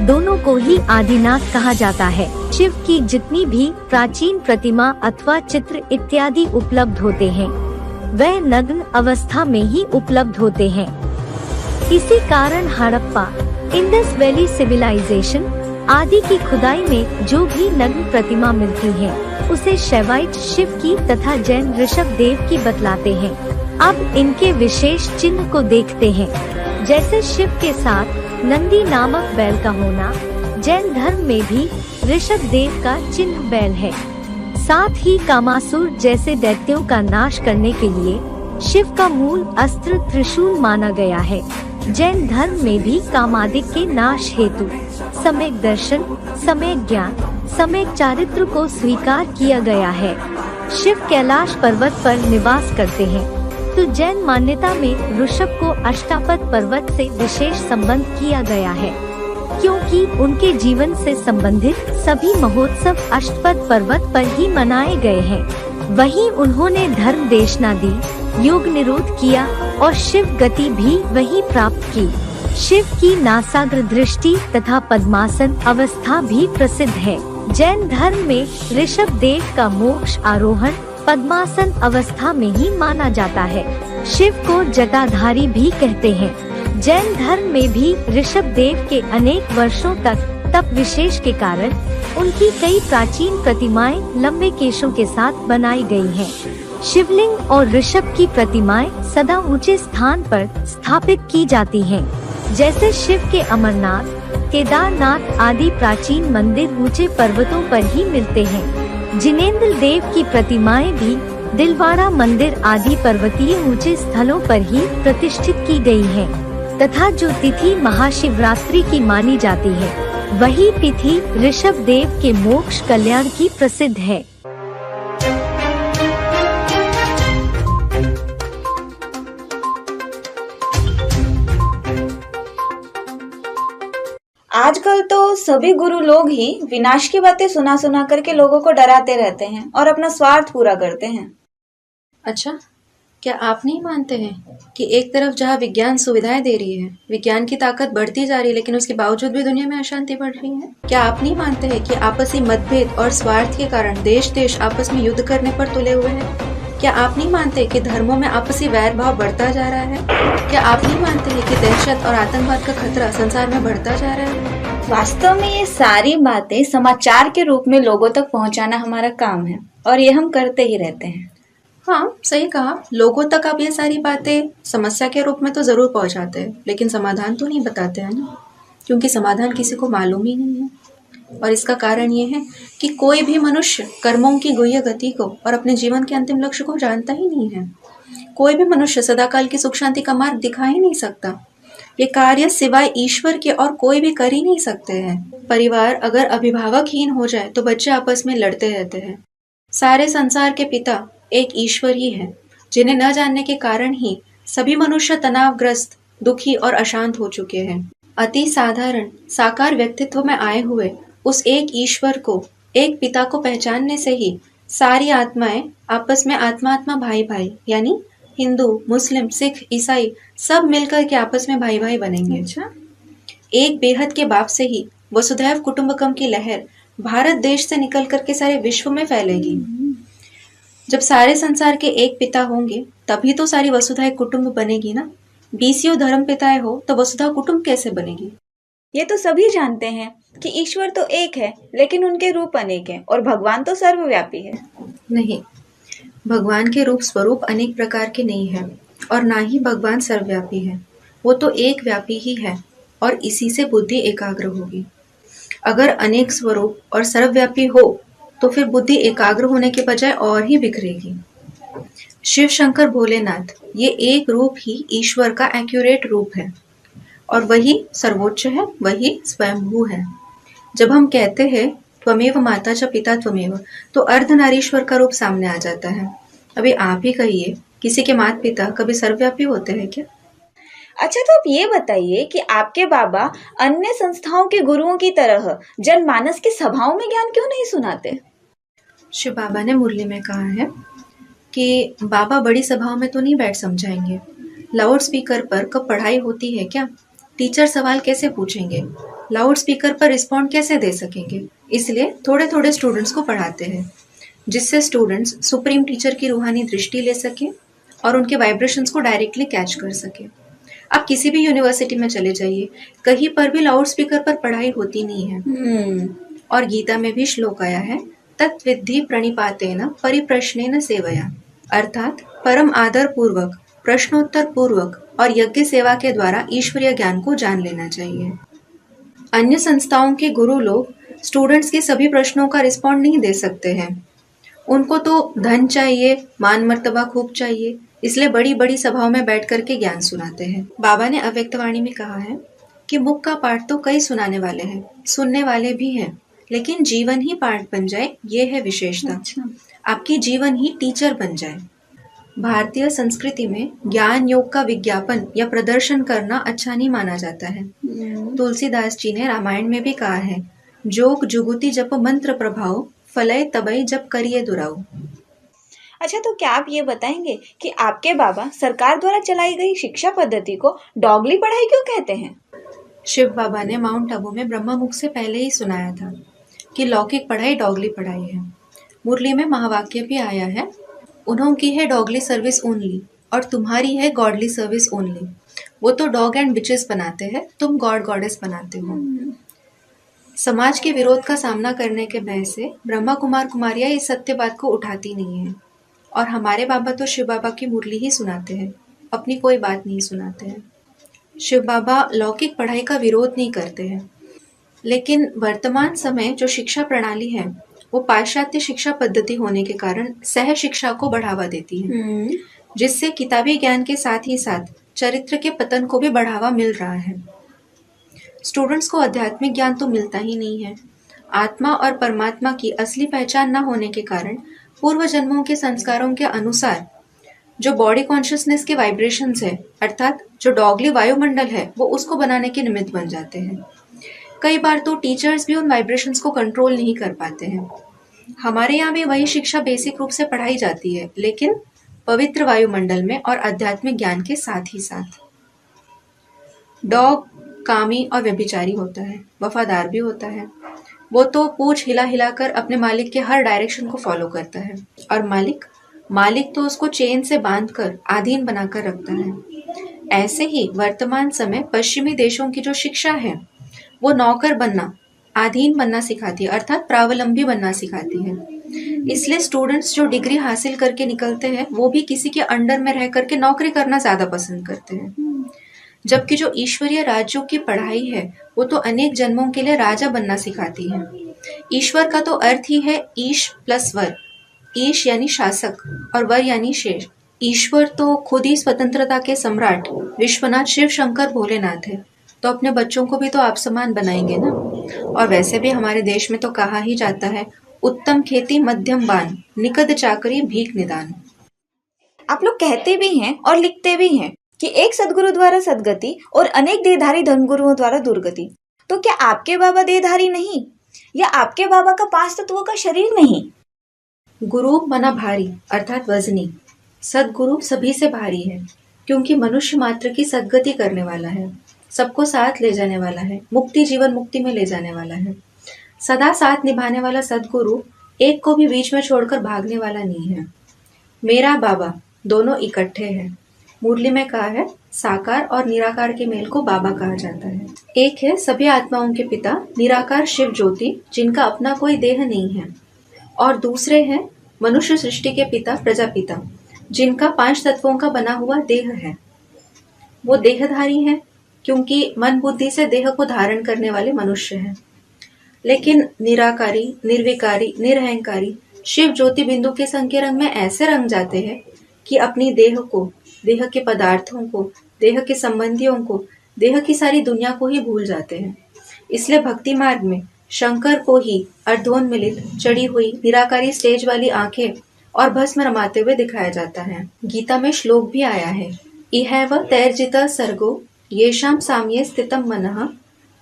दोनों को ही आदिनाथ कहा जाता है। शिव की जितनी भी प्राचीन प्रतिमा अथवा चित्र इत्यादि उपलब्ध होते हैं, वह नग्न अवस्था में ही उपलब्ध होते हैं। इसी कारण हड़प्पा, इंडस वैली सिविलाइजेशन आदि की खुदाई में जो भी नग्न प्रतिमा मिलती है, उसे शैवाइट शिव की तथा जैन ऋषभ देव की बतलाते हैं। अब इनके विशेष चिन्ह को देखते हैं। जैसे शिव के साथ नंदी नामक बैल का होना, जैन धर्म में भी ऋषभ देव का चिन्ह बैल है। साथ ही कामासुर जैसे दैत्यों का नाश करने के लिए शिव का मूल अस्त्र त्रिशूल माना गया है। जैन धर्म में भी कामादिक के नाश हेतु सम्यक दर्शन, सम्यक ज्ञान, सम्यक चारित्र को स्वीकार किया गया है। शिव कैलाश पर्वत पर निवास करते हैं, तो जैन मान्यता में ऋषभ को अष्टापद पर्वत से विशेष संबंध किया गया है, क्योंकि उनके जीवन से संबंधित सभी महोत्सव अष्टपद पर्वत पर ही मनाए गए हैं। वहीं उन्होंने धर्म देशना दी, योग निरोध किया और शिव गति भी वही प्राप्त की। शिव की नासाग्र दृष्टि तथा पद्मासन अवस्था भी प्रसिद्ध है। जैन धर्म में ऋषभ देव का मोक्ष आरोहण पद्मासन अवस्था में ही माना जाता है। शिव को जटाधारी भी कहते हैं। जैन धर्म में भी ऋषभ देव के अनेक वर्षों तक तप विशेष के कारण उनकी कई प्राचीन प्रतिमाएं लंबे केशों के साथ बनाई गई हैं। शिवलिंग और ऋषभ की प्रतिमाएं सदा ऊंचे स्थान पर स्थापित की जाती हैं। जैसे शिव के अमरनाथ, केदारनाथ आदि प्राचीन मंदिर ऊंचे पर्वतों पर ही मिलते हैं। जिनेंद्र देव की प्रतिमाएं भी दिलवाड़ा मंदिर आदि पर्वतीय ऊंचे स्थलों पर ही प्रतिष्ठित की गई हैं। तथा जो तिथि महाशिवरात्रि की मानी जाती है, वही तिथि ऋषभ देव के मोक्ष कल्याण की प्रसिद्ध है। आजकल तो सभी गुरु लोग ही विनाश की बातें सुना सुना करके लोगों को डराते रहते हैं और अपना स्वार्थ पूरा करते हैं। अच्छा, क्या आप नहीं मानते हैं कि एक तरफ जहाँ विज्ञान सुविधाएं दे रही है, विज्ञान की ताकत बढ़ती जा रही है, लेकिन उसके बावजूद भी दुनिया में अशांति बढ़ रही है? क्या आप नहीं मानते हैं कि आपसी मतभेद और स्वार्थ के कारण देश देश आपस में युद्ध करने पर तुले हुए हैं? क्या आप नहीं मानते कि धर्मों में आपसी वैर भाव बढ़ता जा रहा है? क्या आप नहीं मानते हैं कि दहशत और आतंकवाद का खतरा संसार में बढ़ता जा रहा है? वास्तव में ये सारी बातें समाचार के रूप में लोगों तक पहुंचाना हमारा काम है और ये हम करते ही रहते हैं। हाँ, सही कहा। लोगों तक आप ये सारी बातें समस्या के रूप में तो जरूर पहुंचाते हैं, लेकिन समाधान तो नहीं बताते हैं ना, क्योंकि समाधान किसी को मालूम ही नहीं है। और इसका कारण ये है कि कोई भी मनुष्य कर्मों की गुह्य गति को और अपने जीवन के अंतिम लक्ष्य को जानता ही नहीं है। कोई भी मनुष्य सदाकाल की सुख शांति का मार्ग दिखा ही नहीं सकता। ये कार्य सिवाय ईश्वर के और कोई भी कर ही नहीं सकते हैं। परिवार अगर अभिभावकहीन हो जाए तो बच्चे आपस में लड़ते रहते हैं। सारे संसार के पिता एक ईश्वर ही है, जिन्हें न जानने के कारण ही सभी मनुष्य तनावग्रस्त, दुखी और अशांत हो चुके हैं। अति साधारण साकार व्यक्तित्व में आए हुए उस एक ईश्वर को, एक पिता को पहचानने से ही सारी आत्माएं आपस में आत्मा भाई भाई, यानी हिंदू, मुस्लिम, सिख, ईसाई सब मिलकर के आपस में भाई भाई बनेंगे। अच्छा, एक बेहद के बाप से ही वसुधैव कुटुंबकम की लहर भारत देश से निकल करके सारे विश्व में फैलेगी। जब सारे संसार के एक पिता होंगे तभी तो सारी वसुधैव कुटुंब बनेगी ना। बीसियों धर्म पिताएं हो तो वसुधा कुटुंब कैसे बनेगी? ये तो सभी जानते हैं कि ईश्वर तो एक है, लेकिन उनके रूप अनेक हैं और भगवान तो सर्वव्यापी है। नहीं, भगवान के रूप स्वरूप अनेक प्रकार के नहीं है और ना ही भगवान सर्वव्यापी है। वो तो एक व्यापी ही है और इसी से बुद्धि एकाग्र होगी। अगर अनेक स्वरूप और सर्वव्यापी हो तो फिर बुद्धि एकाग्र होने के बजाय और ही बिखरेगी। शिव शंकर भोलेनाथ ये एक रूप ही ईश्वर का एक्यूरेट रूप है और वही सर्वोच्च है, वही स्वयंभू है। जब हम कहते हैं त्वमेव माता च पिता त्वमेव, तो अर्धनारीश्वर का रूप सामने आ जाता है। अभी आप ही कहिए, किसी के माता पिता कभी सर्वव्यापी होते हैं क्या? अच्छा, तो आप ये बताइए कि आपके बाबा अन्य संस्थाओं के गुरुओं की तरह जनमानस की सभाओं में ज्ञान क्यों नहीं सुनाते? शिव बाबा ने मुरली में कहा है कि बाबा बड़ी सभाओं में तो नहीं बैठ समझाएंगे। लाउड स्पीकर पर कब पढ़ाई होती है क्या? टीचर सवाल कैसे पूछेंगे? लाउड स्पीकर पर रिस्पॉन्ड कैसे दे सकेंगे? इसलिए थोड़े थोड़े स्टूडेंट्स को पढ़ाते हैं, जिससे स्टूडेंट्स सुप्रीम टीचर की रूहानी दृष्टि ले सके और उनके वाइब्रेशंस को डायरेक्टली कैच कर सके। आप किसी भी यूनिवर्सिटी में चले जाइए, कहीं पर भी लाउड स्पीकर पर पढ़ाई होती नहीं है। और गीता में भी श्लोक आया है, तत्विद्धि प्रणिपातेन परिप्रश्नेन सेवया, अर्थात परम आदर पूर्वक, प्रश्नोत्तर पूर्वक और यज्ञ सेवा के द्वारा ईश्वरीय ज्ञान को जान लेना चाहिए। अन्य संस्थाओं के गुरु लोग स्टूडेंट्स के सभी प्रश्नों का रिस्पॉन्ड नहीं दे सकते हैं। उनको तो धन चाहिए, मान मर्तबा खूब चाहिए, इसलिए बड़ी बड़ी सभाओं में बैठ करके ज्ञान सुनाते हैं। बाबा ने अव्यक्तवाणी में कहा है कि मुख का पाठ तो कई सुनाने वाले हैं, सुनने वाले भी हैं, लेकिन जीवन ही पाठ बन जाए, ये है विशेषता। अच्छा। आपकी जीवन ही टीचर बन जाए। भारतीय संस्कृति में ज्ञान योग का विज्ञापन या प्रदर्शन करना अच्छा नहीं माना जाता है। तुलसीदास जी ने रामायण में भी कहा है, जोग जुगुति जप मंत्र प्रभाव, फलय तबई जप करिए दुराऊ। अच्छा, तो क्या आप ये बताएंगे कि आपके बाबा सरकार द्वारा चलाई गई शिक्षा पद्धति को डॉगली पढ़ाई क्यों कहते हैं? शिव बाबा ने माउंट आबू में ब्रह्मा मुख से पहले ही सुनाया था कि लौकिक पढ़ाई डॉगली पढ़ाई है। मुरली में महावाक्य भी आया है, उन्हों की है डॉगली सर्विस ओनली और तुम्हारी है गॉडली सर्विस ओनली। वो तो डॉग एंड बिचेस बनाते हैं, तुम गॉड गॉडेस बनाते हो। समाज के विरोध का सामना करने के भय से ब्रह्मा कुमार कुमारियां इस सत्य बात को उठाती नहीं है और हमारे बाबा तो शिव बाबा की मुरली ही सुनाते हैं, अपनी कोई बात नहीं सुनाते हैं। शिव बाबा लौकिक पढ़ाई का विरोध नहीं करते हैं, लेकिन वर्तमान समय जो शिक्षा प्रणाली है वो पाश्चात्य शिक्षा पद्धति होने के कारण सह शिक्षा को बढ़ावा देती है, जिससे किताबी ज्ञान के साथ ही साथ चरित्र के पतन को भी बढ़ावा मिल रहा है। स्टूडेंट्स को आध्यात्मिक ज्ञान तो मिलता ही नहीं है। आत्मा और परमात्मा की असली पहचान न होने के कारण पूर्व जन्मों के संस्कारों के अनुसार जो बॉडी कॉन्शियसनेस के वाइब्रेशंस है, अर्थात जो डॉगली वायुमंडल है, वो उसको बनाने के निमित्त बन जाते हैं। कई बार तो टीचर्स भी उन वाइब्रेशंस को कंट्रोल नहीं कर पाते हैं। हमारे यहाँ भी वही शिक्षा बेसिक रूप से पढ़ाई जाती है, लेकिन पवित्र वायुमंडल में और आध्यात्मिक ज्ञान के साथ ही साथ। डॉग कामी और व्यभिचारी होता है, वफादार भी होता है। वो तो पूंछ हिला हिलाकर अपने मालिक के हर डायरेक्शन को फॉलो करता है और मालिक तो उसको चेन से बांधकर अधीन बनाकर रखता है। ऐसे ही वर्तमान समय पश्चिमी देशों की जो शिक्षा है वो नौकर बनना, अधीन बनना सिखाती है, अर्थात प्रावलंबी बनना सिखाती है। इसलिए स्टूडेंट्स जो डिग्री हासिल करके निकलते हैं वो भी किसी के अंडर में रह करके नौकरी करना ज्यादा पसंद करते हैं। जबकि जो ईश्वरीय राज्यों की पढ़ाई है वो तो अनेक जन्मों के लिए राजा बनना सिखाती है। ईश्वर का तो अर्थ ही है ईश प्लस वर। ईश यानी शासक और वर यानी शेष। ईश्वर तो खुद ही स्वतंत्रता के सम्राट विश्वनाथ शिव शंकर भोलेनाथ है, तो अपने बच्चों को भी तो आप समान बनाएंगे ना। और वैसे भी हमारे देश में तो कहा ही जाता है, उत्तम खेती मध्यम बान, निकट चाकरी भीख निदान। आप लोग कहते भी हैं और लिखते भी हैं कि एक सदगुरु द्वारा सदगति और अनेक देहधारी धर्मगुरुओं द्वारा दुर्गति। तो क्या आपके बाबा देहधारी नहीं, या आपके बाबा का 5 तत्वों का शरीर नहीं? गुरु मना भारी अर्थात वजनी। सदगुरु सभी से भारी है, क्योंकि मनुष्य मात्र की सदगति करने वाला है, सबको साथ ले जाने वाला है, मुक्ति जीवन मुक्ति में ले जाने वाला है। सदा साथ निभाने वाला सदगुरु एक को भी बीच में छोड़कर भागने वाला नहीं है। मेरा बाबा दोनों इकट्ठे हैं। मुरली में कहा है, साकार और निराकार के मेल को बाबा कहा जाता है। एक है सभी आत्माओं के पिता निराकार शिव ज्योति, जिनका अपना कोई देह नहीं है, और दूसरे हैं मनुष्य सृष्टि के पिता प्रजापिता, जिनका 5 तत्वों का बना हुआ देह है। वो देहधारी हैं, क्योंकि मन बुद्धि से देह को धारण करने वाले मनुष्य हैं। लेकिन निराकारी, निर्विकारी, निरहंकारी शिव ज्योति बिंदु के संग के रंग में ऐसे रंग जाते हैं कि अपनी देह को, देह के पदार्थों को, देह के संबंधियों को, देह की सारी दुनिया को ही भूल जाते हैं। इसलिए भक्ति मार्ग में शंकर को ही अर्धोन्मिलित चढ़ी हुई निराकारी स्टेज वाली आंखें और भस्म रमाते हुए दिखाया जाता है। गीता में श्लोक भी आया है, इहैव तैर्जितः सर्गो येषां साम्ये स्थितं मनः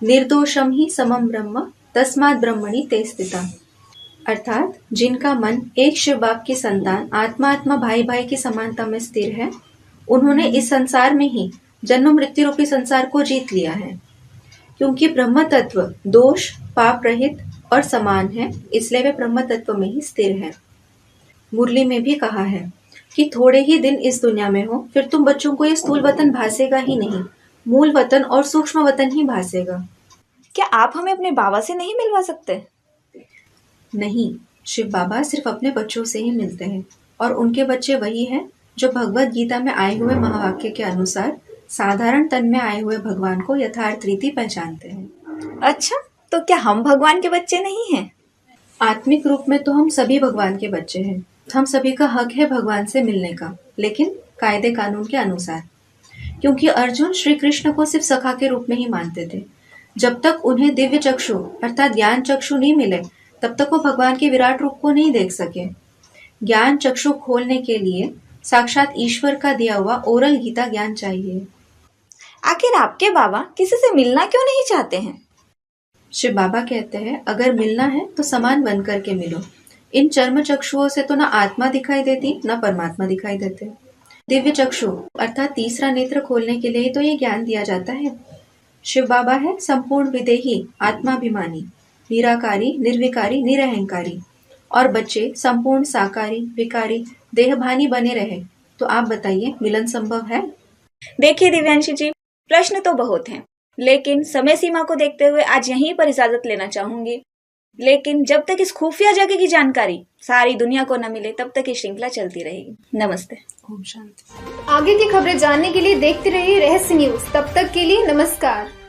निर्दोषं हि समं ब्रह्म तस्मात् ब्रह्मणि ते स्थिता। अर्थात जिनका मन एक शिव बाप की संतान आत्मा आत्मा भाई भाई की समानता में स्थिर है, उन्होंने इस संसार में ही जन्म मृत्यु रूपी संसार को जीत लिया है। क्योंकि ब्रह्म तत्व दोष पाप रहित और समान है, इसलिए वे ब्रह्म तत्व में ही स्थिर है। मुरली में भी कहा है कि थोड़े ही दिन इस दुनिया में हो, फिर तुम बच्चों को ये स्थूल वतन भासेगा ही नहीं, मूल वतन और सूक्ष्म वतन ही भासेगा। क्या आप हमें अपने बाबा से नहीं मिलवा सकते? नहीं, शिव बाबा सिर्फ अपने बच्चों से ही मिलते हैं, और उनके बच्चे वही हैं जो भगवत गीता में आए हुए महावाक्य के अनुसार साधारण तन में आए हुए भगवान को यथार्थ रीति पहचानते हैं। अच्छा, तो क्या हम भगवान के बच्चे नहीं हैं? आत्मिक रूप में तो हम सभी भगवान के बच्चे हैं। हम सभी का हक है भगवान से मिलने का, लेकिन कायदे कानून के अनुसार। क्योंकि अर्जुन श्री कृष्ण को सिर्फ सखा के रूप में ही मानते थे। जब तक उन्हें दिव्य चक्षु अर्थात ज्ञान चक्षु नहीं मिले, तब तक वो भगवान के विराट रूप को नहीं देख सके। ज्ञान चक्षु खोलने के लिए साक्षात ईश्वर का दिया हुआ ओरल गीता ज्ञान चाहिए। आखिर आपके बाबा किसी से मिलना क्यों नहीं चाहते हैं? शिव बाबा कहते हैं, अगर मिलना है तो समान बन करके मिलो। इन चर्म चक्षुओं से तो ना आत्मा दिखाई देती, ना परमात्मा दिखाई देते। दिव्य चक्षु अर्थात तीसरा नेत्र खोलने के लिए तो ये ज्ञान दिया जाता है। शिव बाबा है संपूर्ण विदेही, आत्माभिमानी, निराकारी, निर्विकारी, निरहंकारी, और बच्चे संपूर्ण साकारी, विकारी, देहभानी बने रहे। तो आप बताइए, मिलन संभव है? देखिए दिव्यांशी जी, प्रश्न तो बहुत हैं, लेकिन समय सीमा को देखते हुए आज यहीं पर इजाजत लेना चाहूंगी। लेकिन जब तक इस खुफिया जगह की जानकारी सारी दुनिया को न मिले, तब तक ये श्रृंखला चलती रहेगी। नमस्ते। ओम शांति। आगे की खबरें जानने के लिए देखते रहिए रहस्य न्यूज। तब तक के लिए नमस्कार।